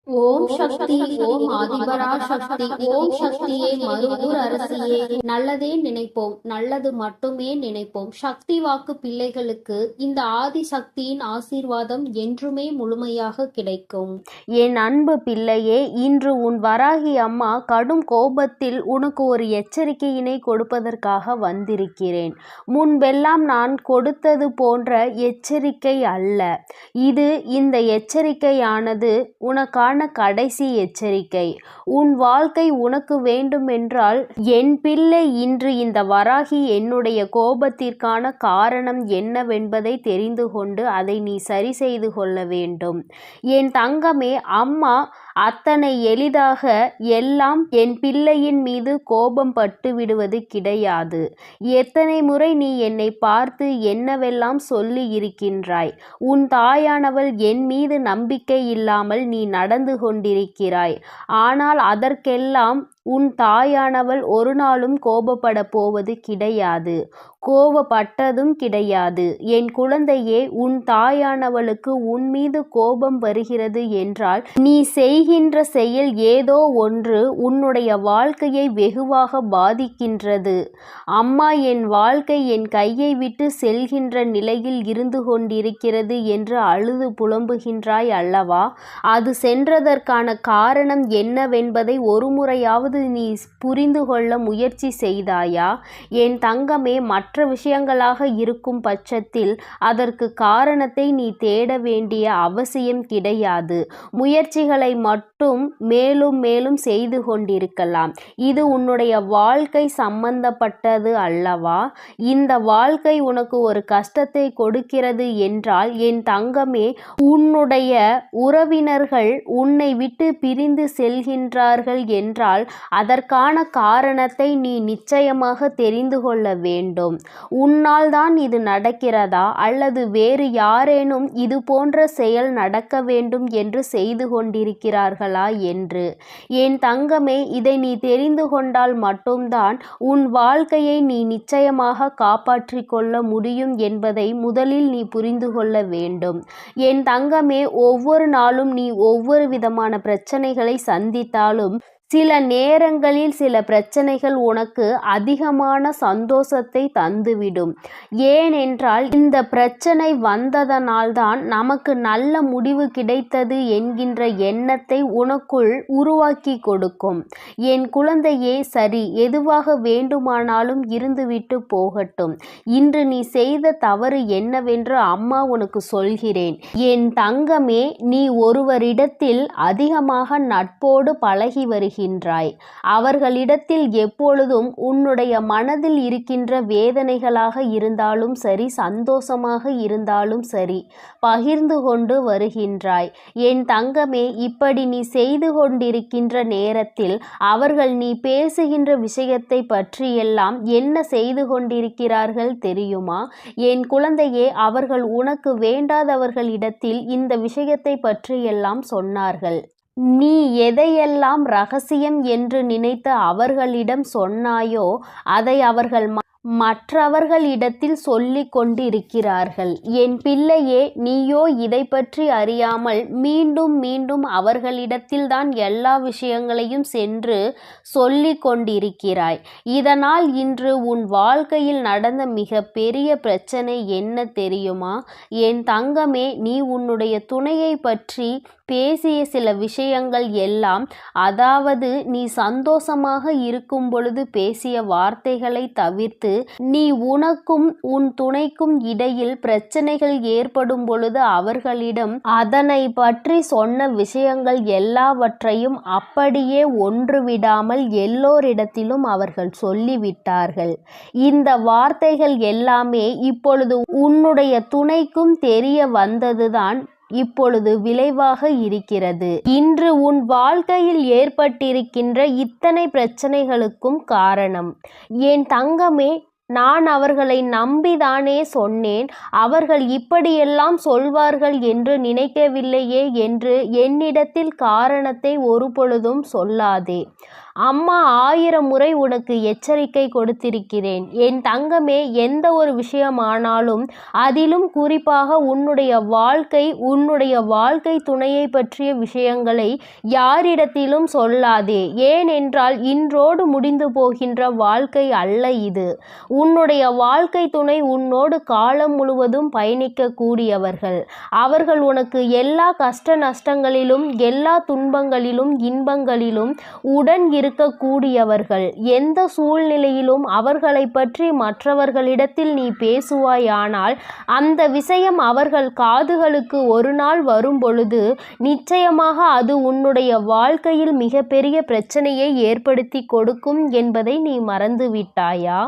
ஓம் சக்தி, ஓம் ஆதிபரா சக்தி, ஓம் சக்தியே, மருவூர் அரசியே. நல்லதே நினைப்போம், நல்லது மட்டுமே நினைப்போம். சக்தி வாக்கு பிள்ளைகளுக்கு இந்த ஆதி சக்தியின் ஆசீர்வாதம் என்றுமே முழுமையாக கிடைக்கும். என் அன்பு பிள்ளையே, இன்று உன் வராகி அம்மா கடும் கோபத்தில் உனக்கு ஒரு எச்சரிக்கையினை கொடுப்பதற்காக வந்திருக்கிறேன். முன்பெல்லாம் நான் கொடுத்தது போன்ற எச்சரிக்கை அல்ல இது. இந்த எச்சரிக்கையானது உனக்கான கடைசி எச்சரிக்கை. உன் வாழ்க்கை உனக்கு வேண்டுமென்றால் என் பிள்ளை, இன்று இந்த வராகி என்னுடைய கோபத்திற்கான காரணம் என்னவென்பதை தெரிந்து கொண்டு அதை நீ சரி செய்து கொள்ள வேண்டும். என் தங்கமே, அம்மா அத்தனை எளிதாக எல்லாம் என் பிள்ளையின் மீது கோபம் பட்டு விடுவது கிடையாது. எத்தனை முறை நீ என்னை பார்த்து என்னவெல்லாம் சொல்லி இருக்கின்றாய். உன் தாயானவள் என் மீது நம்பிக்கை இல்லாமல் நீ நடந்து கொண்டிருக்கிறாய். ஆனால் அதற்கெல்லாம் உன் தாயானவள் ஒரு நாளும் கோபப்பட போவது கிடையாது, கோபப்பட்டதும் கிடையாது. என் குழந்தையே, உன் தாயானவளுக்கு உன் மீது கோபம் வருகிறது என்றால் நீ செய்கின்ற செயல் ஏதோ ஒன்று உன்னுடைய வாழ்க்கையை வெகுவாக பாதிக்கின்றது. அம்மா, என் வாழ்க்கை என் கையை விட்டு செல்கின்ற நிலையில் இருந்து கொண்டிருக்கிறது என்று அழுது புலம்புகின்றாய் அல்லவா? அது சென்றதற்கான காரணம் என்னவென்பதை ஒரு முறையாவது நீ புரிந்து கொள்ள முயற்சி செய்தாயா? என் தங்கமே, மற்ற விஷயங்களாக இருக்கும் பட்சத்தில் அதற்கு காரணத்தை நீ தேட வேண்டிய அவசியம் கிடையாது. முயற்சிகளை மட்டும் மேலும் மேலும் செய்து கொண்டிருக்கலாம். இது உன்னுடைய வாழ்க்கை சம்பந்தப்பட்டது அல்லவா? இந்த வாழ்க்கை உனக்கு ஒரு கஷ்டத்தை கொடுக்கிறது என்றால் என் தங்கமே, உன்னுடைய உறவினர்கள் உன்னை விட்டு பிரிந்து செல்கின்றார்கள் என்றால் அதற்கான காரணத்தை நீ நிச்சயமாக தெரிந்து கொள்ள வேண்டும். உன்னால் தான் இது நடக்கிறதா அல்லது வேறு யாரேனும் இது போன்ற செயல் நடக்க வேண்டும் என்று செய்து கொண்டிருக்கிறார்களா என்று. என் தங்கமே, இதை நீ தெரிந்து கொண்டால் மட்டும்தான் உன் வாழ்க்கையை நீ நிச்சயமாக காப்பாற்றிக் கொள்ள முடியும் என்பதை முதலில் நீ புரிந்து கொள்ள வேண்டும். என் தங்கமே, ஒவ்வொரு நாளும் நீ ஒவ்வொரு விதமான பிரச்சனைகளை சந்தித்தாலும் சில நேரங்களில் சில பிரச்சனைகள் உனக்கு அதிகமான சந்தோஷத்தை தந்துவிடும். ஏனென்றால் இந்த பிரச்சனை வந்ததனால்தான் நமக்கு நல்ல முடிவு கிடைத்தது என்கின்ற எண்ணத்தை உனக்குள் உருவாக்கி கொடுக்கும். என் குழந்தையே, சரி, எதுவாக வேண்டுமானாலும் இருந்துவிட்டு போகட்டும். இன்று நீ செய்த தவறு என்னவென்று அம்மா உனக்கு சொல்கிறேன். என் தங்கமே, நீ ஒருவரிடத்தில் அதிகமாக நட்போடு பழகி வருகிறாய். அவர்களிடத்தில் எப்பொழுதும் உன்னுடைய மனதில் இருக்கின்ற வேதனைகளாக இருந்தாலும் சரி, சந்தோஷமாக இருந்தாலும் சரி, பகிர்ந்து கொண்டு வருகின்றாய். என் தங்கமே, இப்படி நீ செய்து கொண்டிருக்கின்ற நேரத்தில் அவர்கள் நீ பேசுகின்ற விஷயத்தை பற்றியெல்லாம் என்ன செய்து கொண்டிருக்கிறார்கள் தெரியுமா? என் குழந்தையே, அவர்கள் உனக்கு வேண்டாதவர்களிடத்தில் இந்த விஷயத்தை பற்றியெல்லாம் சொன்னார்கள். நீ எதையெல்லாம் ரகசியம் என்று நினைத்து அவர்களிடம் சொன்னாயோ அதை அவர்கள் மற்றவர்களிடத்தில் சொல்லிக் கொண்டிருக்கிறார்கள். என் பிள்ளையே, நீயோ இதை பற்றி அறியாமல் மீண்டும் மீண்டும் அவர்களிடத்தில் தான் எல்லா விஷயங்களையும் சென்று சொல்லிக் கொண்டிருக்கிறாய். இதனால் இன்று உன் வாழ்க்கையில் நடந்த மிக பெரிய பிரச்சனை என்ன தெரியுமா? என் தங்கமே, நீ உன்னுடைய துணையை பற்றி பேசிய சில விஷயங்கள் எல்லாம், அதாவது நீ சந்தோஷமாக இருக்கும் பொழுது பேசிய வார்த்தைகளை தவிர்த்து நீ உனக்கும் உன் துணைக்கும் இடையில் பிரச்சனைகள் ஏற்படும் பொழுது அவர்களிடம் அதனை பற்றி சொன்ன விஷயங்கள் எல்லாவற்றையும் அப்படியே ஒன்று விடாமல் எல்லோரிடத்திலும் அவர்கள் சொல்லிவிட்டார்கள். இந்த வார்த்தைகள் எல்லாமே இப்பொழுது உன்னுடைய துணைக்கும் தெரிய வந்ததுதான் இப்பொழுது விளைவாக இருக்கிறது. இன்று உன் வாழ்க்கையில் ஏற்பட்டிருக்கின்ற இத்தனை பிரச்சனைகளுக்கும் காரணம். என் தங்கமே, நான் அவர்களை நம்பிதானே சொன்னேன். அவர்கள் இப்படியெல்லாம் சொல்வார்கள் என்று நினைக்கவில்லையே என்று என்னிடத்தில் காரணத்தை ஒரு பொழுதும் சொல்லாதே. அம்மா 1000 முறை உனக்கு எச்சரிக்கை கொடுத்திருக்கிறேன். என் தங்கமே, எந்த ஒரு விஷயமானாலும் அதிலும் குறிப்பாக உன்னுடைய வாழ்க்கை துணையை பற்றிய விஷயங்களை யாரிடத்திலும் சொல்லாதே. ஏனென்றால் இன்றோடு முடிந்து போகின்ற வாழ்க்கை அல்ல இது. உன்னுடைய வாழ்க்கை துணை உன்னோடு காலம் முழுவதும் பயணிக்கக்கூடியவர்கள். அவர்கள் உனக்கு எல்லா கஷ்ட நஷ்டங்களிலும் எல்லா துன்பங்களிலும் இன்பங்களிலும் உடன் இருக்கக்கூடியவர்கள். எந்த சூழ்நிலையிலும் அவர்களை பற்றி மற்றவர்களிடத்தில் நீ பேசுவாயானால் அந்த விஷயம் அவர்கள் காதுகளுக்கு ஒரு நாள் வரும் பொழுது நிச்சயமாக அது உன்னுடைய வாழ்க்கையில் மிகப்பெரிய பிரச்சனையை ஏற்படுத்தி கொடுக்கும் என்பதை நீ மறந்து விட்டாயா?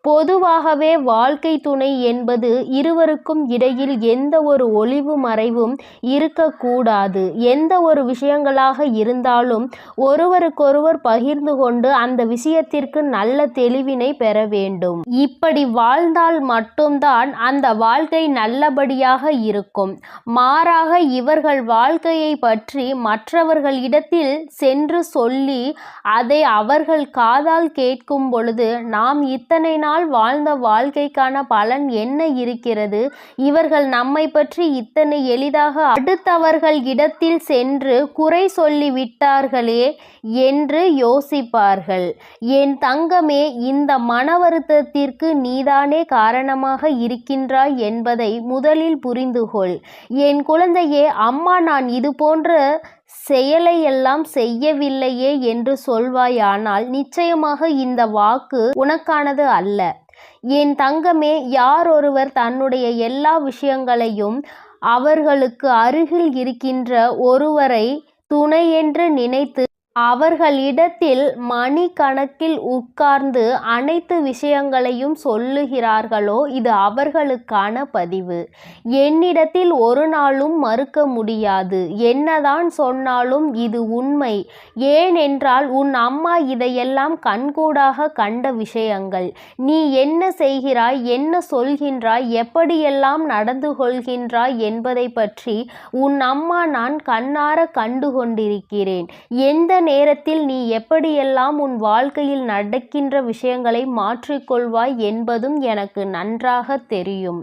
பொதுவாகவே வாழ்க்கை துணை என்பது இருவருக்கும் இடையில் எந்த ஒரு ஒளிவு மறைவும் இருக்கக்கூடாது. எந்த ஒரு விஷயங்களாக இருந்தாலும் ஒருவருக்கொருவர் பகிர்ந்து கொண்டு அந்த விஷயத்திற்கு நல்ல தெளிவினை பெற வேண்டும். இப்படி வாழ்ந்தால் மட்டும்தான் அந்த வாழ்க்கை நல்லபடியாக இருக்கும். மாறாக இவர்கள் வாழ்க்கையை பற்றி மற்றவர்களிடத்தில் சென்று சொல்லி அதை அவர்கள் காதால் கேட்கும் பொழுது நாம் இத்தனை நாள் வாழ்ந்த வாழ்க்கைக்கான பலன் என்ன இருக்கிறது? இவர்கள் நம்மை பற்றி இத்தனை எளிதாக அடுத்தவர்கள் இடத்தில் சென்று குறை சொல்லி விட்டார்களே என்று யோசிப்பார்கள். என் தங்கமே, இந்த மன வருத்தத்திற்கு நீதானே காரணமாக இருக்கின்றாய் என்பதை முதலில் புரிந்துகொள். என் குழந்தையே, அம்மா நான் இது போன்ற செயலை எல்லாம் செய்யவில்லையே என்று சொல்வாயானால் நிச்சயமாக இந்த வாக்கு உனக்கானது அல்ல. என் தங்கமே, யார் ஒருவர் தன்னுடைய எல்லா விஷயங்களையும் அவர்களுக்கு அருகில் இருக்கின்ற ஒருவரை துணையென்று நினைத்து அவர்களிடத்தில் மணிக்கணக்கில் உட்கார்ந்து அனைத்து விஷயங்களையும் சொல்லுகிறார்களோ இது அவர்களுக்கான பதிவு. என்னிடத்தில் ஒரு நாளும் மறுக்க முடியாது. என்னதான் சொன்னாலும் இது உண்மை. ஏனென்றால் உன் அம்மா இதையெல்லாம் கண்கூடாக கண்ட விஷயங்கள். நீ என்ன செய்கிறாய், என்ன சொல்கின்றாய், எப்படியெல்லாம் நடந்து கொள்கின்றாய் என்பதை பற்றி உன் அம்மா நான் கண்ணார கண்டு கொண்டிருக்கிறேன். எந்த நேரத்தில் நீ எப்படியெல்லாம் உன் வாழ்க்கையில் நடக்கின்ற விஷயங்களை மாற்றிக்கொள்வாய் என்பதும் எனக்கு நன்றாக தெரியும்.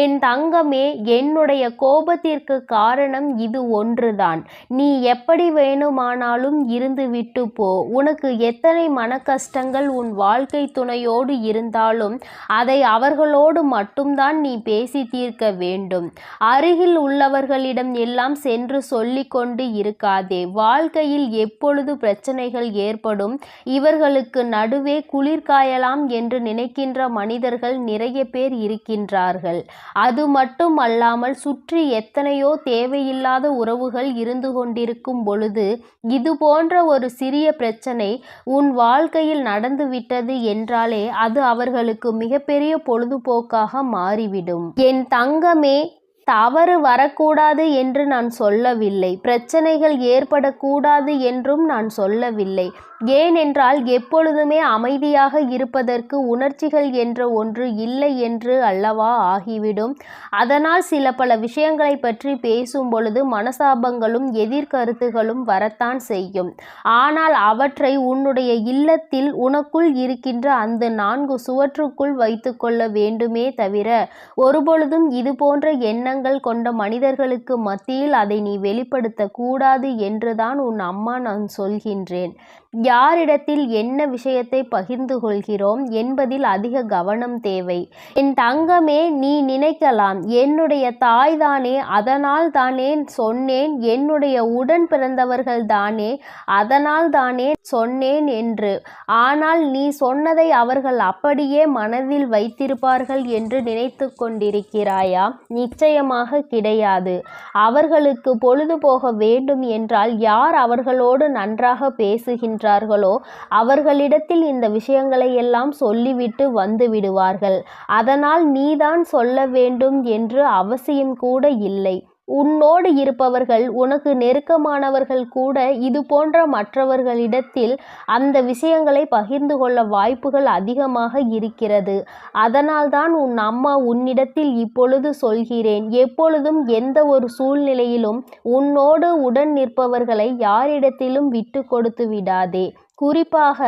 என் தங்கமே, என்னுடைய கோபத்திற்கு காரணம் இது ஒன்றுதான். நீ எப்படி வேணுமானாலும் இருந்து விட்டு போ. உனக்கு எத்தனை மன கஷ்டங்கள் உன் வாழ்க்கை துணையோடு இருந்தாலும் அதை அவர்களோடு மட்டும்தான் நீ பேசி தீர்க்க வேண்டும். அருகில் உள்ளவர்களிடம் எல்லாம் சென்று சொல்லிக் கொண்டு இருக்காதே. வாழ்க்கையில் எப்பொழுது பிரச்சனைகள் ஏற்படும், இவர்களுக்கு நடுவே குளிர் காயலாம் என்று நினைக்கின்ற மனிதர்கள் நிறைய பேர் இருக்கின்றார்கள். அது மட்டும் அல்லாமல் சுற்றி எத்தனையோ தேவையில்லாத உறவுகள் இருந்து கொண்டிருக்கும் பொழுது இது போன்ற ஒரு சிறிய பிரச்சனை உன் வாழ்க்கையில் நடந்துவிட்டது என்றாலே அது அவர்களுக்கு மிகப்பெரிய பொழுதுபோக்காக மாறிவிடும். என் தங்கமே, தவறு வரக்கூடாது என்று நான் சொல்லவில்லை. பிரச்சனைகள் ஏற்படக்கூடாது என்றும் நான் சொல்லவில்லை. ஏனென்றால் எப்பொழுதுமே அமைதியாக இருப்பதற்கு உணர்ச்சிகள் என்ற ஒன்று இல்லை என்று அல்லவா ஆகிவிடும். அதனால் சில பல விஷயங்களை பற்றி பேசும் பொழுது மனசாபங்களும் எதிர்கருத்துகளும் வரத்தான் செய்யும். ஆனால் அவற்றை உன்னுடைய இல்லத்தில் உனக்குள் இருக்கின்ற அந்த 4 சுவற்றுக்குள் வைத்து கொள்ள வேண்டுமே தவிர ஒருபொழுதும் இது போன்ற எண்ணங்கள் கொண்ட மனிதர்களுக்கு மத்தியில் அதை நீ வெளிப்படுத்த கூடாது என்றுதான் உன் அம்மா நான் சொல்கின்றேன். யாரிடத்தில் என்ன விஷயத்தை பகிர்ந்து கொள்கிறோம் என்பதில் அதிக கவனம் தேவை. என் தங்கமே, நீ நினைக்கலாம் என்னுடைய தாய் தானே, அதனால் தானே சொன்னேன், என்னுடைய உடன் பிறந்தவர்கள் தானே, அதனால் தானே சொன்னேன் என்று. ஆனால் நீ சொன்னதை அவர்கள் அப்படியே மனதில் வைத்திருப்பார்கள் என்று நினைத்து கொண்டிருக்கிறாயா? நிச்சயமாக கிடையாது. அவர்களுக்கு பொழுது போக வேண்டும் என்றால் யார் அவர்களோடு நன்றாக பேசுகின்றார்களோ அவர்களிடத்தில் இந்த விஷயங்களை எல்லாம் சொல்லிவிட்டு வந்து விடுவார்கள். அதனால் நீதான் சொல்ல வேண்டும் என்று அவசியம் கூட இல்லை. உன்னோடு இருப்பவர்கள், உனக்கு நெருக்கமானவர்கள் கூட இது போன்ற மற்றவர்களிடத்தில் அந்த விஷயங்களை பகிர்ந்து கொள்ள வாய்ப்புகள் அதிகமாக இருக்கிறது. அதனால்தான் உன் அம்மா உன்னிடத்தில் இப்பொழுது சொல்கிறேன், எப்பொழுதும் எந்த ஒரு சூழ்நிலையிலும் உன்னோடு உடன் நிற்பவர்களை யாரிடத்திலும் விட்டு கொடுத்து விடாதே. குறிப்பாக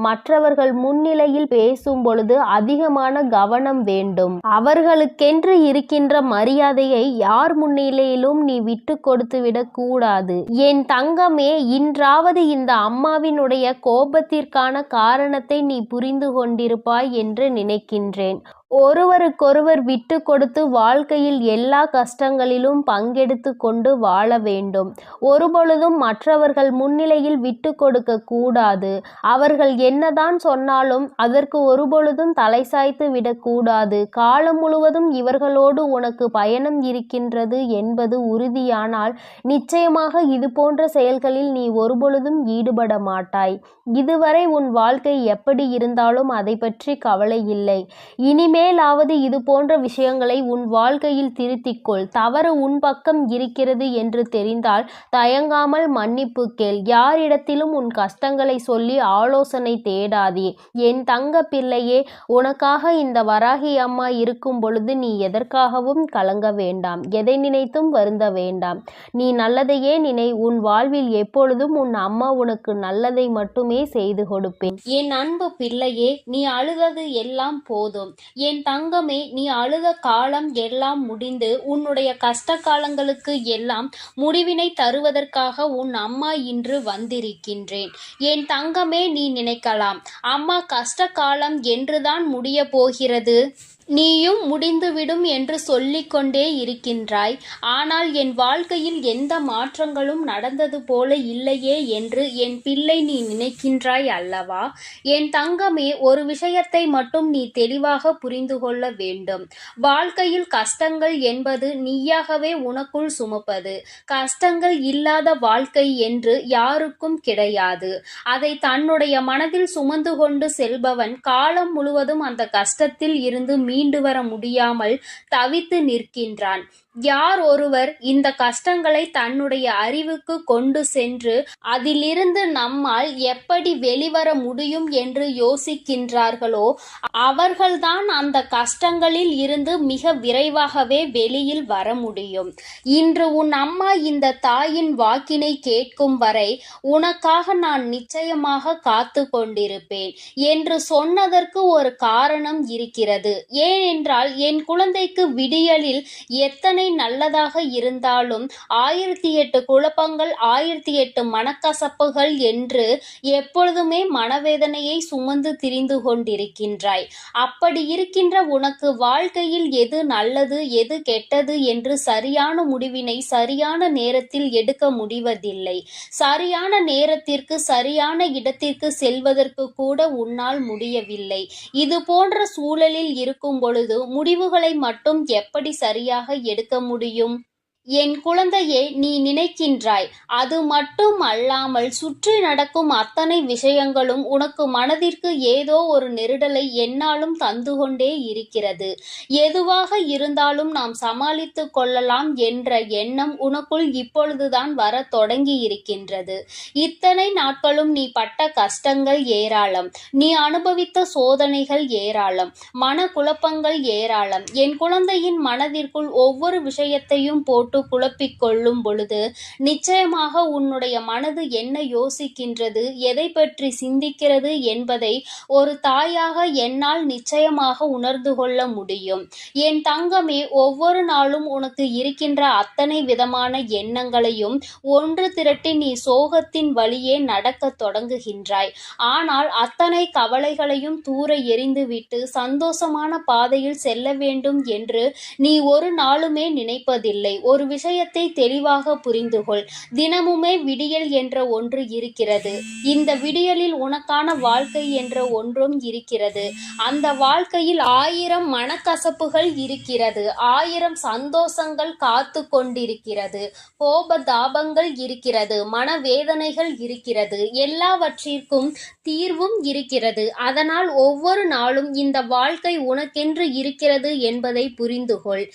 மற்றவர்கள் முன்னிலையில் பேசும் பொழுது அதிகமான கவனம் வேண்டும். அவர்களுக்கென்று இருக்கின்ற மரியாதையை யார் முன்னிலையிலும் நீ விட்டு கொடுத்து விடக்கூடாது. என் தங்கமே, இன்றாவது இந்த அம்மாவினுடைய கோபத்திற்கான காரணத்தை நீ புரிந்து கொண்டிருப்பாய் என்று நினைக்கின்றேன். ஒருவருக்கொருவர் விட்டு கொடுத்து வாழ்க்கையில் எல்லா கஷ்டங்களிலும் பங்கெடுத்து கொண்டு வாழ வேண்டும். ஒருபொழுதும் மற்றவர்கள் முன்னிலையில் விட்டு கொடுக்க கூடாது. அவர்கள் என்னதான் சொன்னாலும் அதற்கு ஒருபொழுதும் தலை சாய்த்து விடக்கூடாது. காலம் முழுவதும் இவர்களோடு உனக்கு பயணம் இருக்கின்றது என்பது உறுதியானால் நிச்சயமாக இது போன்ற செயல்களில் நீ ஒருபொழுதும் ஈடுபட மாட்டாய். இதுவரை உன் வாழ்க்கை எப்படி இருந்தாலும் அதை பற்றி கவலை இல்லை. இனிமேலாவது இது போன்ற விஷயங்களை உன் வாழ்க்கையில் திருத்திக்கொள். தவறு உன் பக்கம் இருக்கிறது என்று தெரிந்தால் தயங்காமல் மன்னிப்பு கேள். யாரிடத்திலும் உன் கஷ்டங்களை சொல்லி ஆலோசனை தேடாதே. என் தங்க பிள்ளையே, உனக்காக இந்த வராகி அம்மா இருக்கும் பொழுது நீ எதற்காகவும் கலங்க வேண்டாம். எதை நினைத்தும் வருந்த வேண்டாம். நீ நல்லதையே நினை. உன் வாழ்வில் எப்பொழுதும் உன் அம்மா உனக்கு நல்லதை மட்டுமே செய்து கொடுப்பேன். என் அன்பு பிள்ளையே, நீ அழுதது எல்லாம் போதும். என் தங்கமே, நீ அழுத காலம் எல்லாம் முடிந்து உன்னுடைய கஷ்ட காலங்களுக்கு எல்லாம் முடிவினை தருவதற்காக உன் அம்மா இன்று வந்திருக்கின்றேன். என் தங்கமே, நீ நினைக்கலாம், அம்மா கஷ்ட காலம் என்றுதான் முடிய போகிறது, நீயும் முடிந்துவிடும் என்று சொல்லிக்கொண்டே இருக்கின்றாய். ஆனால் என் வாழ்க்கையில் எந்த மாற்றங்களும் நடந்தது போல இல்லையே என்று என் பிள்ளை நீ நினைக்கின்றாய் அல்லவா? என் தங்கமே, ஒரு விஷயத்தை மட்டும் நீ தெளிவாக புரிந்து கொள்ள வேண்டும். வாழ்க்கையில் கஷ்டங்கள் என்பது நீயாகவே உனக்குள் சுமப்பது. கஷ்டங்கள் இல்லாத வாழ்க்கை என்று யாருக்கும் கிடையாது. அதை தன்னுடைய மனதில் சுமந்து கொண்டு செல்பவன் காலம் முழுவதும் அந்த கஷ்டத்தில் இருந்து மீண்டு வர முடியாமல் தவித்து நிற்கின்றான். யார் ஒருவர் இந்த கஷ்டங்களை தன்னுடைய அறிவுக்கு கொண்டு சென்று அதிலிருந்து நம்மால் எப்படி வெளிவர முடியும் என்று யோசிக்கின்றார்களோ அவர்கள்தான் அந்த கஷ்டங்களில் இருந்து மிக விரைவாகவே வெளியில் வர முடியும். இன்று உன் அம்மா இந்த தாயின் வாக்கினை கேட்கும் வரை உனக்காக நான் நிச்சயமாக காத்து கொண்டிருப்பேன் என்று சொன்னதற்கு ஒரு காரணம் இருக்கிறது. ஏனென்றால் என் குழந்தைக்கு விடியலில் எத்தனை நல்லதாக இருந்தாலும் 1008 குழப்பங்கள் 1008 மனக்கசப்புகள் என்று எப்பொழுதுமே மனவேதனையை சுமந்து திரிந்து கொண்டிருக்கின்றாய். அப்படி இருக்கின்ற உனக்கு வாழ்க்கையில் எது நல்லது எது கெட்டது என்று சரியான முடிவினை சரியான நேரத்தில் எடுக்க முடிவதில்லை. சரியான நேரத்திற்கு சரியான இடத்திற்கு செல்வதற்கு கூட உன்னால் முடியவில்லை. இது போன்ற சூழலில் இருக்கும் பொழுது முடிவுகளை மட்டும் எப்படி சரியாக எடுக்க முடியும்? என் குழந்தையே, நீ நினைக்கின்றாய், அது மட்டும் அல்லாமல் சுற்றி நடக்கும் அத்தனை விஷயங்களும் உனக்கு மனதிற்கு ஏதோ ஒரு நெருடலை என்னாலும் தந்து கொண்டே இருக்கிறது. எதுவாக இருந்தாலும் நாம் சமாளித்து கொள்ளலாம் என்ற எண்ணம் உனக்குள் இப்பொழுதுதான் வர தொடங்கி இருக்கின்றது. இத்தனை நாட்களும் நீ பட்ட கஷ்டங்கள் ஏராளம், நீ அனுபவித்த சோதனைகள் ஏராளம், மன குழப்பங்கள் ஏராளம். என் குழந்தையின் மனதிற்குள் ஒவ்வொரு விஷயத்தையும் போட்டு குழப்பிக் கொள்ளும் பொழுது நிச்சயமாக உன்னுடைய மனது என்ன யோசிக்கின்றது, எதை பற்றி சிந்திக்கிறது என்பதை ஒரு தாயாக என்னால் நிச்சயமாக உணர்ந்து கொள்ள முடியும். என் தங்கமே, ஒவ்வொரு நாளும் உனக்கு இருக்கின்ற அத்தனை விதமான எண்ணங்களையும் ஒன்று திரட்டி நீ சோகத்தின் வழியே நடக்க தொடங்குகின்றாய். ஆனால் அத்தனை கவலைகளையும் தூர எறிந்துவிட்டு சந்தோஷமான பாதையில் செல்ல வேண்டும் என்று நீ ஒரு நாளுமே நினைப்பதில்லை. ஒரு விஷயத்தை தெளிவாக புரிந்துகொள். தினமுமே விடியல் என்ற ஒன்று இருக்கிறது. இந்த விடியலில் உனக்கான வாழ்க்கை என்ற ஒன்றும் இருக்கிறது. அந்த வாழ்க்கையில் 1000 மனக்கசப்புகள் இருக்கிறது, 1000 சந்தோஷங்கள் காத்து கொண்டிருக்கிறது, கோப தாபங்கள் இருக்கிறது, மனவேதனைகள் இருக்கிறது, எல்லாவற்றிற்கும் தீர்வும் இருக்கிறது. அதனால் ஒவ்வொரு நாளும் இந்த வாழ்க்கை உனக்கென்று இருக்கிறது என்பதை புரிந்துகொள்.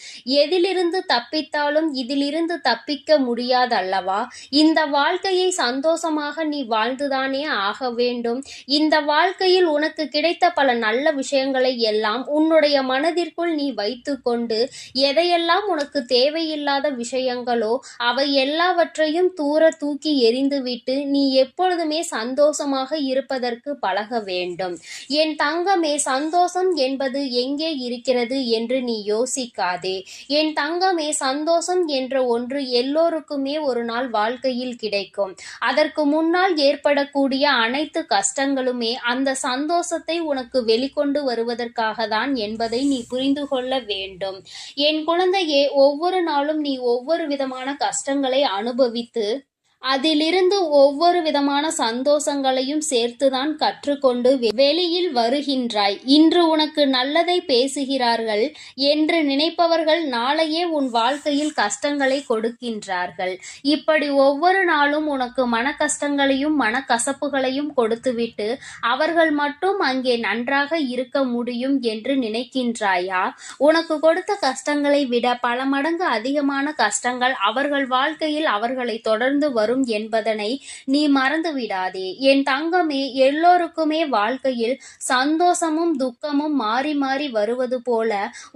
எதிலிருந்து தப்பித்தாலும் இதிலிருந்து தப்பிக்க முடியாதல்லவா? இந்த வாழ்க்கையை சந்தோஷமாக நீ வாழ்ந்துதானே ஆக வேண்டும். இந்த வாழ்க்கையில் உனக்கு கிடைத்த பல நல்ல விஷயங்களை எல்லாம் உன்னுடைய மனதிற்குள் நீ வைத்துக்கொண்டு எதையெல்லாம் உனக்கு தேவையில்லாத விஷயங்களோ அவை எல்லாவற்றையும் தூர தூக்கி எறிந்துவிட்டு நீ எப்பொழுதுமே சந்தோஷமாக இருப்பதற்கு பழக வேண்டும். என் தங்கமே, சந்தோஷம் என்பது எங்கே இருக்கிறது என்று நீ யோசிக்காதே. என் தங்கமே, சந்தோஷம் என்ற ஒன்று எல்லோருக்குமே ஒரு நாள் வாழ்க்கையில் கிடைக்கும். அதற்கு முன்னால் ஏற்படக்கூடிய அனைத்து கஷ்டங்களுமே அந்த சந்தோஷத்தை உனக்கு வெளிக்கொண்டு வருவதற்காக தான் என்பதை நீ புரிந்து கொள்ள வேண்டும். என் குழந்தையே, ஒவ்வொரு நாளும் நீ ஒவ்வொரு விதமான கஷ்டங்களை அனுபவித்து அதிலிருந்து ஒவ்வொரு விதமான சந்தோஷங்களையும் சேர்த்துதான் கற்றுக்கொண்டு வெளியில் வருகின்றாய். இன்று உனக்கு நல்லதை பேசுகிறார்கள் என்று நினைப்பவர்கள் நாளையே உன் வாழ்க்கையில் கஷ்டங்களை கொடுக்கின்றார்கள். இப்படி ஒவ்வொரு நாளும் உனக்கு மன கஷ்டங்களையும் மனக்கசப்புகளையும் கொடுத்துவிட்டு அவர்கள் மட்டும் அங்கே நன்றாக இருக்க முடியும் என்று நினைக்கின்றாயா? உனக்கு கொடுத்த கஷ்டங்களை விட பல மடங்கு அதிகமான கஷ்டங்கள் அவர்கள் வாழ்க்கையில் அவர்களை தொடர்ந்து வரும் என்பதனை நீ மறந்து விடாதே. என் தங்கமே, எல்லோருக்குமே வாழ்க்கையில் சந்தோஷமும் துக்கமும் மாறி மாறி வருவது போல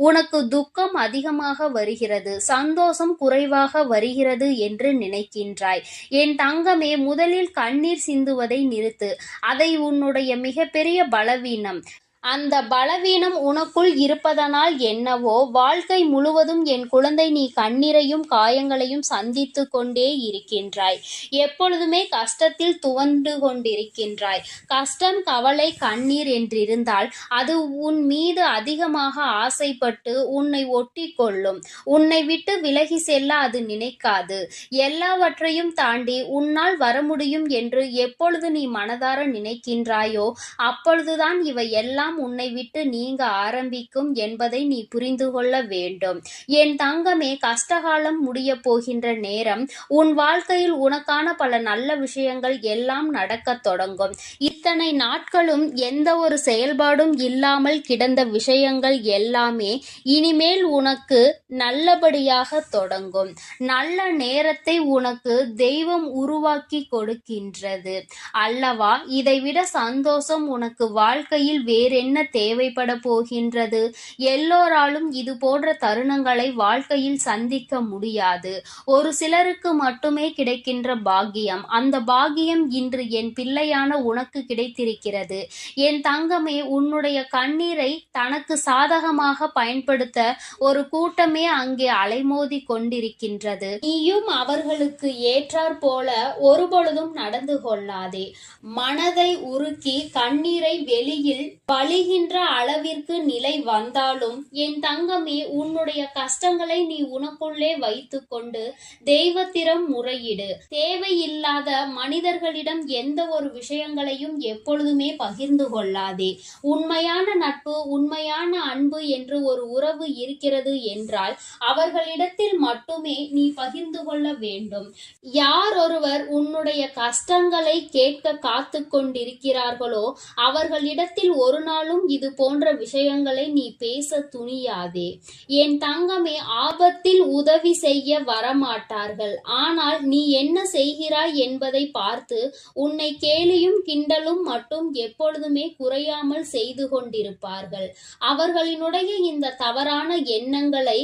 உனக்கு துக்கம் அதிகமாக வருகிறது, சந்தோஷம் குறைவாக வருகிறது என்று நினைக்கின்றாய். என் தங்கமே, முதலில் கண்ணீர் சிந்துவதை நிறுத்து. அதை உன்னுடைய மிகப்பெரிய பலவீனம். அந்த பலவீனம் உனக்குள் இருப்பதனால் என்னவோ வாழ்க்கை முழுவதும் என் குழந்தை நீ கண்ணீரையும் காயங்களையும் சந்தித்து கொண்டே இருக்கின்றாய். எப்பொழுதுமே கஷ்டத்தில் துவண்டு கொண்டிருக்கின்றாய். கஷ்டம், கவலை, கண்ணீர் என்றிருந்தால் அது உன் மீது அதிகமாக ஆசைப்பட்டு உன்னை ஒட்டி கொள்ளும். உன்னை விட்டு விலகி செல்ல அது நினைக்காது. எல்லாவற்றையும் தாண்டி உன்னால் வர முடியும் என்று எப்பொழுது நீ மனதார நினைக்கின்றாயோ அப்பொழுதுதான் இவை எல்லாம் உன்னை விட்டு நீங்க ஆரம்பிக்கும் என்பதை நீ புரிந்து கொள்ள வேண்டும். என் தங்கமே, கஷ்டகாலம் முடிய போகின்ற நேரம். உன் வாழ்க்கையில் உனக்கான பல நல்ல விஷயங்கள் எல்லாம் நடக்க தொடங்கும். இத்தனை நாட்களும் எந்த ஒரு செயல்பாடும் இல்லாமல் கிடந்த விஷயங்கள் எல்லாமே இனிமேல் உனக்கு நல்லபடியாக தொடங்கும். நல்ல நேரத்தை உனக்கு தெய்வம் உருவாக்கி கொடுக்கின்றது அல்லவா? இதைவிட சந்தோஷம் உனக்கு வாழ்க்கையில் வேறென்ன தேவைப்பட போகின்றது? எல்லோராலும் இது போன்ற தருணங்களை வாழ்க்கையில் சந்திக்க முடியாது. ஒரு சிலருக்கு மட்டுமே கிடைக்கின்ற பாக்கியம். அந்த பாக்கியம் இன்று என் பிள்ளையான உனக்கு கிடைத்திருக்கிறது. என் தங்கமே, உன்னுடைய கண்ணீரை தனக்கு சாதகமாக பயன்படுத்த ஒரு கூட்டமே அங்கே அலைமோதி கொண்டிருக்கின்றது. நீயும் அவர்களுக்கு ஏற்றாற் போல ஒருபொழுதும் நடந்து கொள்ளாதே. மனதை உருக்கி கண்ணீரை வெளியில் வழிகின்ற அளவிற்கு நிலை வந்தாலும் என் தங்கமே, உன்னுடைய கஷ்டங்களை நீ உனக்குள்ளே வைத்துக்கொண்டு தெய்வத்திடம் முறையிடு. தேவையில்லாத மனிதர்களிடம் எந்த ஒரு விஷயங்களையும் எப்பொழுதுமே பகிர்ந்து கொள்ளாதே. உண்மையான நட்பு, உண்மையான அன்பு என்று ஒரு உறவு இருக்கிறது என்றால் அவர்களிடத்தில் மட்டுமே நீ பகிர்ந்து கொள்ள வேண்டும். யார் ஒருவர் உன்னுடைய கஷ்டங்களை கேட்க காத்து கொண்டிருக்கிறார்களோ அவர்களிடத்தில் ஒரு நாளும் இது போன்ற விஷயங்களை நீ பேச துணியாதே. என் தங்கமே, ஆபத்தில் உதவி செய்ய வரமாட்டார்கள். ஆனால் நீ என்ன செய்கிறாய் என்பதை பார்த்து உன்னை கேலியும் கிண்டலும் மட்டும் எப்பொழுதுமே குறையாமல் செய்து கொண்டிருப்பார்கள். அவர்களினுடைய இந்த தவறான எண்ணங்களை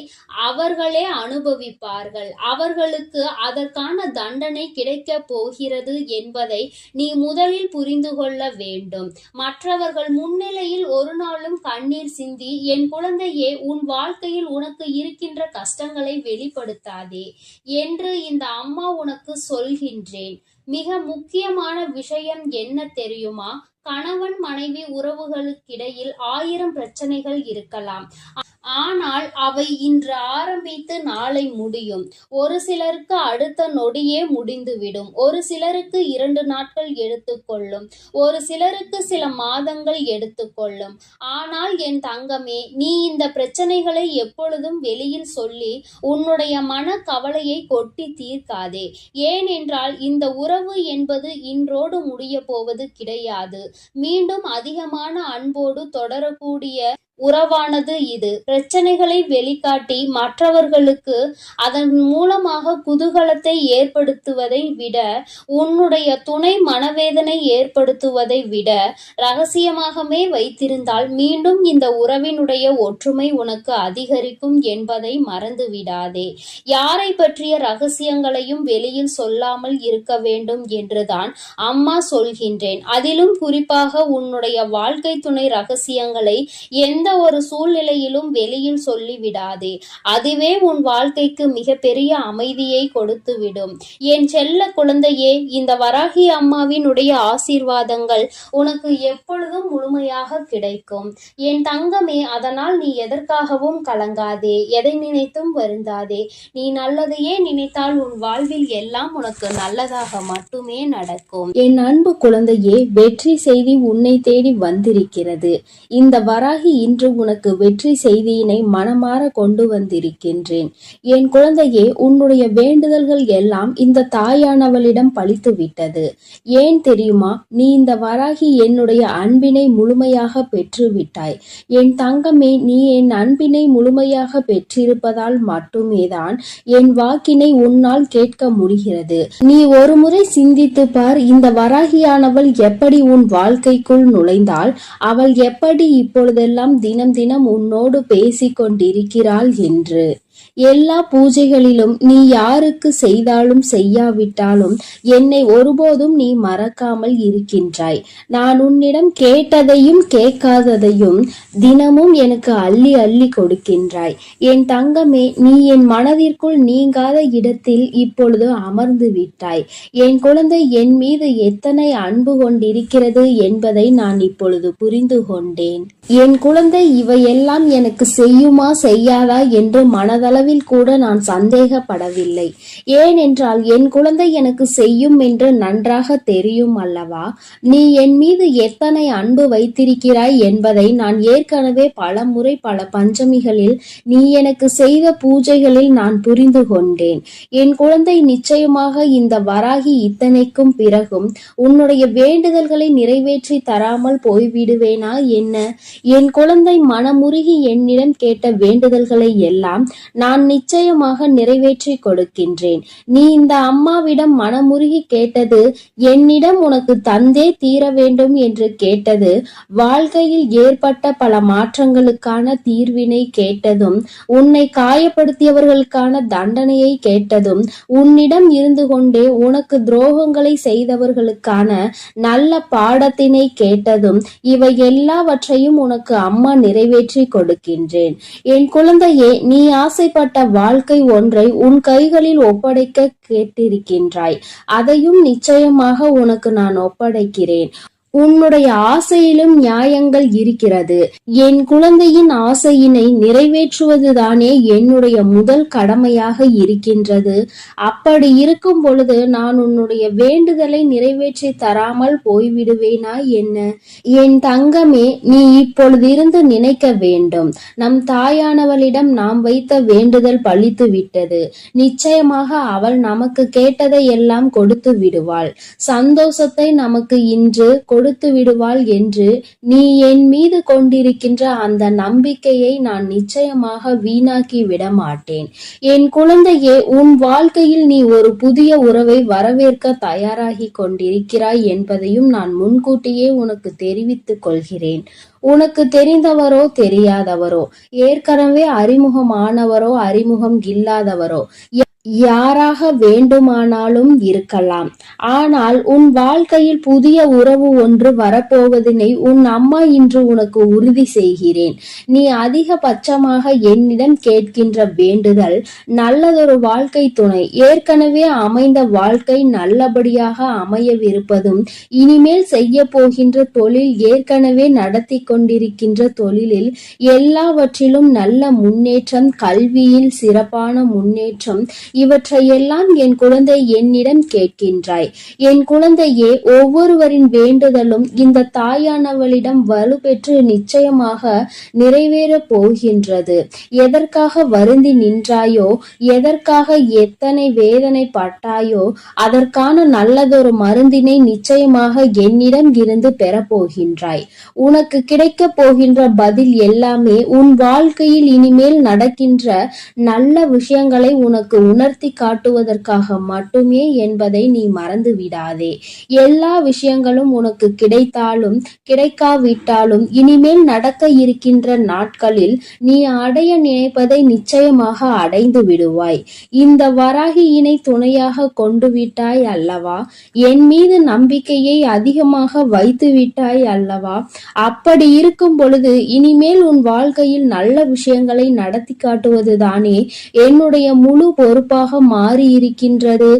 அவர்களே அனுபவிப்பார்கள். அவர்களுக்கு அதற்கான தண்டனை கிடைக்கப் போகிறது என்பதை நீ முதலில் புரிந்து கொள்ள வேண்டும். மற்றவர்கள் முன்னிலையில் ஒரு நாளும் கண்ணீர் சிந்தி என் குழந்தையே, உன் வாழ்க்கையில் உனக்கு இருக்கின்ற கஷ்டங்களை வெளிப்படுத்தாதே என்று இந்த அம்மா உனக்கு சொல்கின்றேன். மிக முக்கியமான விஷயம் என்ன தெரியுமா? கணவன் மனைவி உறவுகளுக்கிடையில் 1000 பிரச்சனைகள் இருக்கலாம். ஆனால் அவை இன்று ஆரம்பித்து நாளை முடியும். ஒரு சிலருக்கு அடுத்த நொடியே முடிந்துவிடும். ஒரு சிலருக்கு 2 நாட்கள் எடுத்துக்கொள்ளும். ஒரு சிலருக்கு சில மாதங்கள் எடுத்துக்கொள்ளும். ஆனால் என் தங்கமே, நீ இந்த பிரச்சனைகளை எப்பொழுதும் வெளியில் சொல்லி உன்னுடைய மன கவலையை கொட்டி தீர்க்காதே. ஏனென்றால் இந்த உறவு என்பது இன்றோடு முடிய போவது கிடையாது. மீண்டும் அதிகமான அன்போடு தொடரக்கூடிய உறவானது இது. பிரச்சனைகளை வெளிக்காட்டி மற்றவர்களுக்கு அதன் மூலமாக குதூகலத்தை ஏற்படுத்துவதை விட, உன்னுடைய துணை மனவேதனை ஏற்படுத்துவதை விட ரகசியமாகவே வைத்திருந்தால் மீண்டும் இந்த உறவினுடைய ஒற்றுமை உனக்கு அதிகரிக்கும் என்பதை மறந்து விடாதே. யாரை பற்றிய ரகசியங்களையும் வெளியில் சொல்லாமல் இருக்க வேண்டும் என்றுதான் அம்மா சொல்கின்றேன். அதிலும் குறிப்பாக உன்னுடைய வாழ்க்கை துணை ரகசியங்களை எந்த ஒரு சூழ்நிலையிலும் வெளியில் சொல்லிவிடாதே. அதுவே உன் வாழ்க்கைக்கு மிகப்பெரிய அமைதியை கொடுத்துவிடும். என் செல்ல குழந்தையே, இந்த வராகி அம்மாவினுடைய ஆசீர்வாதங்கள் உனக்கு எப்பொழுதும் முழுமையாக கிடைக்கும். என் தங்கமே, அதனால் நீ எதற்காகவும் கலங்காதே, எதை நினைத்தும் வருந்தாதே. நீ நல்லதையே நினைத்தால் உன் வாழ்வில் எல்லாம் உனக்கு நல்லதாக மட்டுமே நடக்கும். என் அன்பு குழந்தையே, வெற்றி செய்தி உன்னை தேடி வந்திருக்கிறது. இந்த வராகி இன்று உனக்கு வெற்றி செய்தியினை மனமாற கொண்டு வந்திருக்கின்றேன். என் குழந்தையே, உன்னுடைய வேண்டுதல்கள் எல்லாம் இந்த தாயானவளிடம் பலித்து விட்டது. ஏன் தெரியுமா? நீ இந்த வராகி என்னுடைய அன்பினை முழுமையாக பெற்று விட்டாய். என் தங்கமே, நீ என் அன்பினை முழுமையாக பெற்றிருப்பதால் மட்டுமேதான் என் வாக்கினை உன்னால் கேட்க முடிகிறது. நீ ஒரு முறை சிந்தித்து பார், இந்த வராகியானவள் எப்படி உன் வாழ்க்கைக்குள் நுழைந்தாள், அவள் எப்படி இப்பொழுதெல்லாம் தினம் தினம் உன்னோடு பேசிக் கொண்டிருக்கிறாள் என்று. எல்லா பூஜைகளிலும் நீ யாருக்கு செய்தாலும் செய்யாவிட்டாலும் என்னை ஒருபோதும் நீ மறக்காமல் இருக்கின்றாய். நான் உன்னிடம் கேட்டதையும் கேட்காததையும் தினமும் எனக்கு அள்ளி அள்ளி கொடுக்கின்றாய். என் தங்கமே, நீ என் மனதிற்குள் நீங்காத இடத்தில் இப்பொழுது அமர்ந்து விட்டாய். என் குழந்தை என் மீது எத்தனை அன்பு கொண்டிருக்கிறது என்பதை நான் இப்பொழுது புரிந்து கொண்டேன். என் குழந்தை இவையெல்லாம் எனக்கு செய்யுமா செய்யாதா என்று மனதளவில் கூட நான் சந்தேகப்படவில்லை. ஏனென்றால் என் குழந்தை எனக்கு செய்யும் என்று நன்றாக தெரியும் அல்லவா? நீ என் மீது எத்தனை அன்பு வைத்திருக்கிறாய் என்பதை நான் ஏற்கனவே பல முறை பல பஞ்சமிகளில் நீ எனக்கு செய்த பூஜைகளில் நான் புரிந்து கொண்டேன். என் குழந்தை, நிச்சயமாக இந்த வராகி இத்தனைக்கும் பிறகும் உன்னுடைய வேண்டுதல்களை நிறைவேற்றி தராமல் போய்விடுவேனா என்ன? என் குழந்தை, மனமுருகி என்னிடம் கேட்ட வேண்டுதல்களை எல்லாம் நான் நிச்சயமாக நிறைவேற்றி கொடுக்கின்றேன். நீ இந்த அம்மாவிடம் மனமுருகி கேட்டது, என்னிடம் உனக்கு தந்தே தீர வேண்டும் என்று கேட்டது, வாழ்க்கையில் ஏற்பட்ட பல மாற்றங்களுக்கான தீர்வினை கேட்டதும், உன்னை காயப்படுத்தியவர்களுக்கான தண்டனையை கேட்டதும், உன்னிடம் இருந்து கொண்டே உனக்கு துரோகங்களை செய்தவர்களுக்கான நல்ல பாடத்தினை கேட்டதும், இவை எல்லாவற்றையும் உனக்கு அம்மா நிறைவேற்றி கொடுக்கின்றேன். என் குழந்தையே, நீ ஆசைப்பட்ட வாழ்க்கை ஒன்றை உன் கைகளில் ஒப்படைக்க கேட்டிருக்கின்றாய். அதையும் நிச்சயமாக உனக்கு நான் ஒப்படைக்கிறேன். உன்னுடைய ஆசையிலும் நியாயங்கள் இருக்கிறது. என் குழந்தையின் ஆசையினை நிறைவேற்றுவதுதானே என்னுடைய முதல் கடமையாக இருக்கின்றது. அப்படி இருக்கும் பொழுது நான் உன்னுடைய வேண்டுதலை நிறைவேற்றி தராமல் போய்விடுவேனா என்ன? என் தங்கமே, நீ இப்பொழுதிருந்து நினைக்க வேண்டும், நம் தாயானவளிடம் நாம் வைத்த வேண்டுதல் பலித்து விட்டது. நிச்சயமாக அவள் நமக்கு கேட்டதை எல்லாம் கொடுத்து விடுவாள். சந்தோஷத்தை நமக்கு இன்று கொடுத்து விடுவாள் என்று நீ என் மீது கொண்டிருக்கின்ற அந்த நம்பிக்கையை நான் நிச்சயமாக வீணாக்கி விட மாட்டேன். என் குழந்தையே, உன் வாழ்க்கையில் நீ ஒரு புதிய உறவை வரவேற்க தயாராகி கொண்டிருக்கிறாய் என்பதையும் நான் முன்கூட்டியே உனக்கு தெரிவித்துக் கொள்கிறேன். உனக்கு தெரிந்தவரோ தெரியாதவரோ, ஏற்கனவே அறிமுகமானவரோ அறிமுகம் இல்லாதவரோ, யாராக வேண்டுமானாலும் இருக்கலாம். ஆனால் உன் வாழ்க்கையில் புதிய உறவு ஒன்று வரப்போவதனை உன் அம்மா இன்று உனக்கு உறுதி செய்கிறேன். நீ அதிகபட்சமாக என்னிடம் கேட்கின்ற வேண்டுதல் நல்லதொரு வாழ்க்கை துணை, ஏற்கனவே அமைந்த வாழ்க்கை நல்லபடியாக அமையவிருப்பதும், இனிமேல் செய்ய போகின்ற தொழில், ஏற்கனவே நடத்தி கொண்டிருக்கின்ற தொழிலில் எல்லாவற்றிலும் நல்ல முன்னேற்றம், கல்வியில் சிறப்பான முன்னேற்றம், இவற்றையெல்லாம் என் குழந்தை என்னிடம் கேட்கின்றாய். என் குழந்தையே, ஒவ்வொருவரின் வேண்டுதலும் இந்த தாயானவளிடம் வலுப்பெற்று நிச்சயமாக நிறைவேறப் போகின்றது. எதற்காக வருந்தி நின்றாயோ, எதற்காக எத்தனை வேதனை பட்டாயோ, அதற்கான நல்லதொரு மருந்தினை நிச்சயமாக என்னிடம் இருந்து பெறப்போகின்றாய். உனக்கு கிடைக்கப் போகின்ற பதில் எல்லாமே உன் வாழ்க்கையில் இனிமேல் நடக்கின்ற நல்ல விஷயங்களை உனக்கு உணர்த்தி காட்டுவதற்காக மட்டுமே என்பதை நீ மறந்து விடாதே. எல்லா விஷயங்களும் உனக்கு கிடைத்தாலும் கிடைக்காவிட்டாலும் இனிமேல் நடக்க இருக்கின்ற நாட்களில் நீ அடைய நினைப்பதை நிச்சயமாக அடைந்து விடுவாய். இந்த வராகியினை துணையாக கொண்டு விட்டாய் அல்லவா? என் மீது நம்பிக்கையை அதிகமாக வைத்து விட்டாய் அல்லவா? அப்படி இருக்கும் பொழுது இனிமேல் உன் வாழ்க்கையில் நல்ல விஷயங்களை நடத்தி காட்டுவதுதானே என்னுடைய முழு பொறுப்பாக மாறியிருக்கின்றது.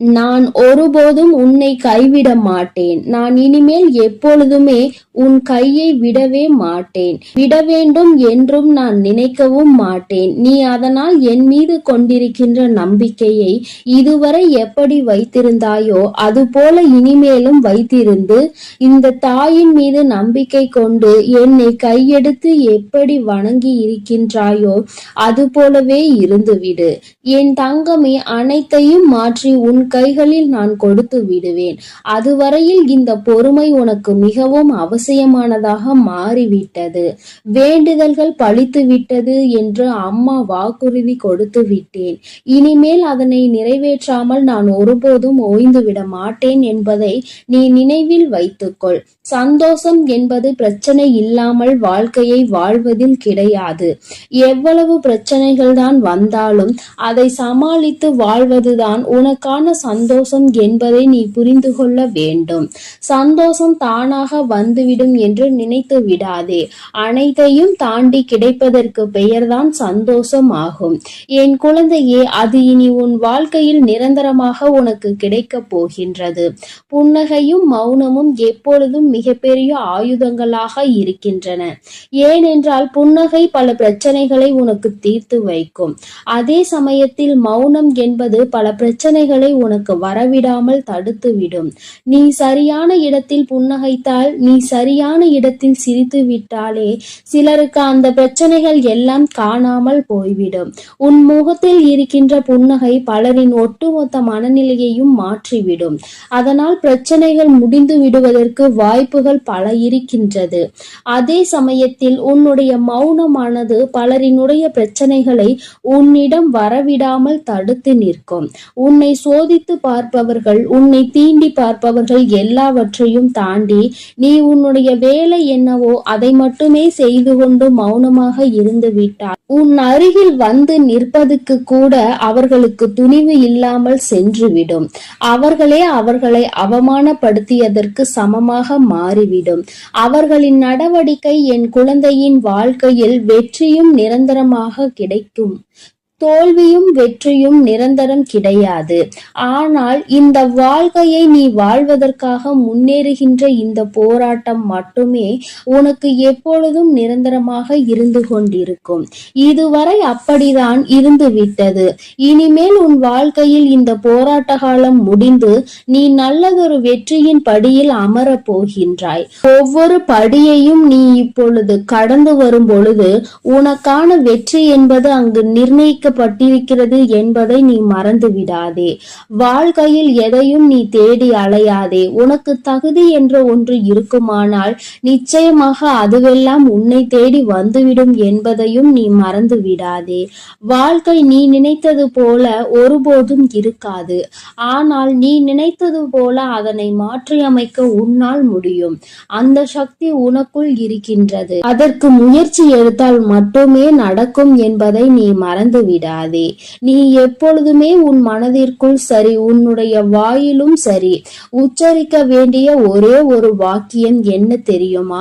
நான் ஒருபோதும் உன்னை கைவிட மாட்டேன். நான் இனிமேல் எப்பொழுதுமே உன் கையை விடவே மாட்டேன். விட வேண்டும் என்றும் நான் நினைக்கவும் மாட்டேன். நீ அதனால் என் மீது கொண்டிருக்கின்ற நம்பிக்கையை இதுவரை எப்படி வைத்திருந்தாயோ அதுபோல இனிமேலும் வைத்திருந்து இந்த தாயின் மீது நம்பிக்கை கொண்டு என்னை கையெடுத்து எப்படி வணங்கி இருக்கின்றாயோ அதுபோலவே இருந்துவிடு. என் தங்கமே, அனைத்தையும் மாற்றி உன் கைகளில் நான் கொடுத்து விடுவேன். அதுவரையில் இந்த பொறுமை உனக்கு மிகவும் அவசியமானதாக மாறிவிட்டது. வேண்டுதல்கள் பலித்து விட்டது என்று அம்மா வாக்குறுதி கொடுத்து விட்டேன். இனிமேல் அதனை நிறைவேற்றாமல் நான் ஒருபோதும் ஓய்ந்து விட மாட்டேன் என்பதை நீ நினைவில் வைத்துக்கொள். சந்தோஷம் என்பது பிரச்சனை இல்லாமல் வாழ்க்கையை வாழ்வதில் கிடையாது. எவ்வளவு பிரச்சனைகள் தான் வந்தாலும் அதை சமாளித்து வாழ்வதுதான் உனக்கான சந்தோஷம் என்பதை நீ புரிந்து கொள்ள வேண்டும். சந்தோஷம் தானாக வந்துவிடும் என்று நினைத்து விடாதே. அனைத்தையும் தாண்டி கிடைப்பதற்கு பெயர்தான் சந்தோஷம் ஆகும். என் குழந்தையே, அது இனி உன் வாழ்க்கையில் நிரந்தரமாக உனக்கு கிடைக்கப் போகின்றது. புன்னகையும் மௌனமும் எப்பொழுதும் மிகப்பெரிய ஆயுதங்களாக இருக்கின்றன. ஏனென்றால் புன்னகை பல பிரச்சனைகளை உனக்கு தீர்த்து வைக்கும். அதே சமயத்தில் மௌனம் என்பது பல பிரச்சனைகளை உனக்கு வரவிடாமல் தடுத்துவிடும். நீ சரியான இடத்தில் புன்னகைத்தால், நீ சரியான இடத்தில் சிரித்து விட்டாலே சிலருக்கு அந்த பிரச்சனைகள் எல்லாம் காணாமல் போய்விடும். உன் முகத்தில் இருக்கின்ற புன்னகை பலரின் ஒட்டுமொத்த மனநிலையையும் மாற்றிவிடும். அதனால் பிரச்சனைகள் முடிந்து விடுவதற்கு வாய்ப்புகள் பல இருக்கின்றது. அதே சமயத்தில் உன்னுடைய மௌனமானது பலரினுடைய பிரச்சனைகளை உன்னிடம் வரவிடாமல் தடுத்து நிற்கும். உன்னை சோதித்து பார்ப்பவர்கள், உன்னை தீண்டி பார்ப்பவர்கள் எல்லாவற்றையும் தாண்டி நீ உன்னுடைய வேலை என்னவோ அதை மட்டுமே செய்து கொண்டு மௌனமாக இருந்து விட்டால் உன் அருகில் வந்து நிற்பதுக்கு கூட அவர்களுக்கு துணிவு இல்லாமல் சென்றுவிடும். அவர்களே அவர்களை அவமானப்படுத்தியதற்கு சமமாக மாறிவிடும். அவர்களின் நடவடிக்கை என் குழந்தையின் வாழ்க்கையில் வெற்றியும் நிரந்தரமாக கிடைக்கும். தோல்வியும் வெற்றியும் நிரந்தரம் கிடையாது. ஆனால் இந்த வாழ்க்கையை நீ வாழ்வதற்காக முன்னேறுகின்ற இந்த போராட்டம் மட்டுமே உனக்கு எப்பொழுதும் நிரந்தரமாக இருந்து கொண்டிருக்கும். இதுவரை அப்படிதான் இருந்து விட்டது. இனிமேல் உன் வாழ்க்கையில் இந்த போராட்ட காலம் முடிந்து நீ நல்லதொரு வெற்றியின் படியில் அமரப் போகின்றாய். ஒவ்வொரு படியையும் நீ இப்பொழுது கடந்து வரும் பொழுது உனக்கான வெற்றி என்பது அங்கு நிர்ணயிக்க பட்டிருக்கிறது என்பதை நீ மறந்து விடாதே. வாழ்க்கையில் எதையும் நீ தேடி அலையாதே. உனக்கு தகுதி என்ற ஒன்று இருக்குமானால் நிச்சயமாக அதுவெல்லாம் உன்னை தேடி வந்துவிடும் என்பதையும் நீ மறந்து விடாதே. வாழ்க்கை நீ நினைத்தது போல ஒருபோதும் இருக்காது. ஆனால் நீ நினைத்தது போல அதனை மாற்றியமைக்க உன்னால் முடியும். அந்த சக்தி உனக்குள் இருக்கின்றது. அதற்கு முயற்சி எடுத்தால் மட்டுமே நடக்கும் என்பதை நீ மறந்து விடாதே. நீ எப்பொழுதுமே உன் மனதிற்குள் சரி, உன்னுடைய வாயிலும் சரி, உச்சரிக்க வேண்டிய ஒரே ஒரு வாக்கியம் என்ன தெரியுமா?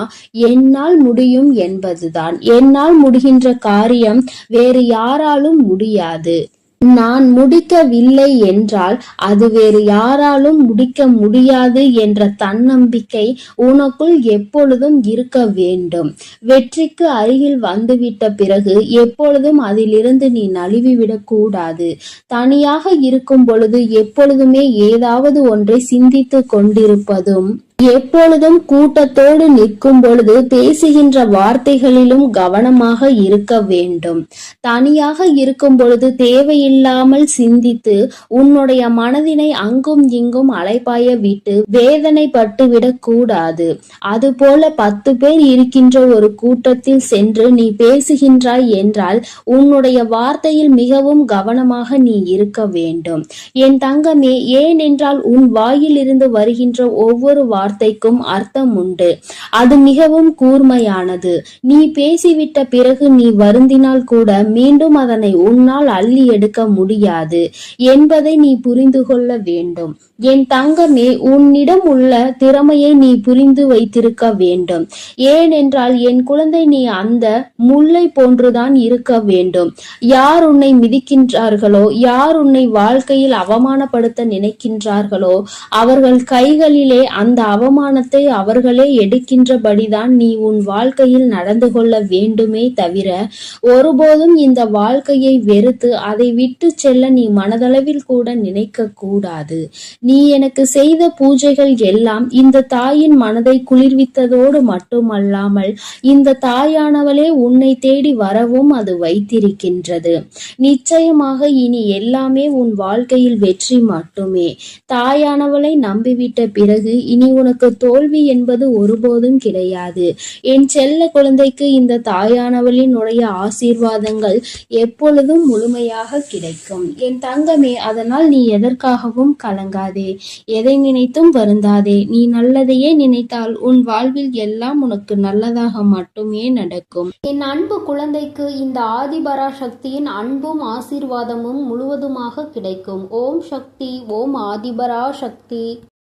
என்னால் முடியும் என்பதுதான். என்னால் முடிகின்ற காரியம் வேறு யாராலும் முடியாது. நான் முடிக்கவில்லை என்றால் அது வேறு யாராலும் முடிக்க முடியாது என்ற தன்னம்பிக்கை உனக்குள் எப்பொழுதும் இருக்க வேண்டும். வெற்றிக்கு அருகில் வந்துவிட்ட பிறகு எப்பொழுதும் அதிலிருந்து நீ நழுவிவிடக் கூடாது. தனியாக இருக்கும் பொழுது எப்பொழுதுமே ஏதாவது ஒன்றை சிந்தித்துக் கொண்டிருப்பதும், எப்பொழுதும் கூட்டத்தோடு நிற்கும் பொழுது பேசுகின்ற வார்த்தைகளிலும் கவனமாக இருக்க வேண்டும். தனியாக இருக்கும் பொழுது தேவையில்லாமல் சிந்தித்து உன்னுடைய மனதினை அங்கும் இங்கும் அலைபாய விட்டு வேதனைப்பட்டு விடக் கூடாது. அதுபோல 10 பேர் இருக்கின்ற ஒரு கூட்டத்தில் சென்று நீ பேசுகின்றாய் என்றால் உன்னுடைய வார்த்தையில் மிகவும் கவனமாக நீ இருக்க வேண்டும். என் தங்கமே, ஏனென்றால் உன் வாயிலிருந்து வருகின்ற ஒவ்வொரு வார்த்தைக்கும் அர்த்தம் உண்டு. அது மிகவும் கூர்மையானது. நீ பேசிவிட்ட பிறகு நீ வருந்தினால் கூட மீண்டும் அதனை உன்னால் அள்ளி எடுக்க முடியாது என்பதை நீ புரிந்து கொள்ள வேண்டும். என் தங்கமே, உன்னிடம் உள்ள திறமையை நீ புரிந்து வைத்திருக்க வேண்டும். ஏனென்றால் என் குழந்தை, நீ அந்த முல்லை போன்றுதான் இருக்க வேண்டும். யார் உன்னை மிதிக்கின்றார்களோ, யார் உன்னை வாழ்க்கையில் அவமானப்படுத்த நினைக்கின்றார்களோ அவர்கள் கைகளிலே அந்த அவமானத்தை அவர்களே எடுக்கின்றபடிதான் நீ உன் வாழ்க்கையில் நடந்து கொள்ள வேண்டுமே தவிர ஒருபோதும் இந்த வாழ்க்கையை வெறுத்து அதை விட்டு செல்ல நீ மனதளவில் கூட நினைக்க கூடாது. நீ எனக்கு செய்த பூஜைகள் எல்லாம் இந்த தாயின் மனதை குளிர்வித்ததோடு மட்டுமல்லாமல் இந்த தாயானவளே உன்னை தேடி வரவும் அது வைத்திருக்கின்றது. நிச்சயமாக இனி எல்லாமே உன் வாழ்க்கையில் வெற்றி மட்டுமே. தாயானவளை நம்பிவிட்ட பிறகு இனி உனக்கு தோல்வி என்பது ஒருபோதும் கிடையாது. என் செல்ல குழந்தைக்கு இந்த தாயானவளினுடைய ஆசீர்வாதங்கள் எப்பொழுதும் முழுமையாக கிடைக்கும். என் தங்கமே, அதனால் நீ எதற்காகவும் கலங்காதே, எதை நினைத்தும் வருந்தாதே. நீ நல்லதையே நினைத்தால் உன் வாழ்வில் எல்லாம் உனக்கு நல்லதாக மட்டுமே நடக்கும். என் அன்பு குழந்தைக்கு இந்த ஆதிபரா சக்தியின் அன்பும் ஆசீர்வாதமும் முழுவதுமாக கிடைக்கும். ஓம் சக்தி, ஓம் ஆதிபரா சக்தி.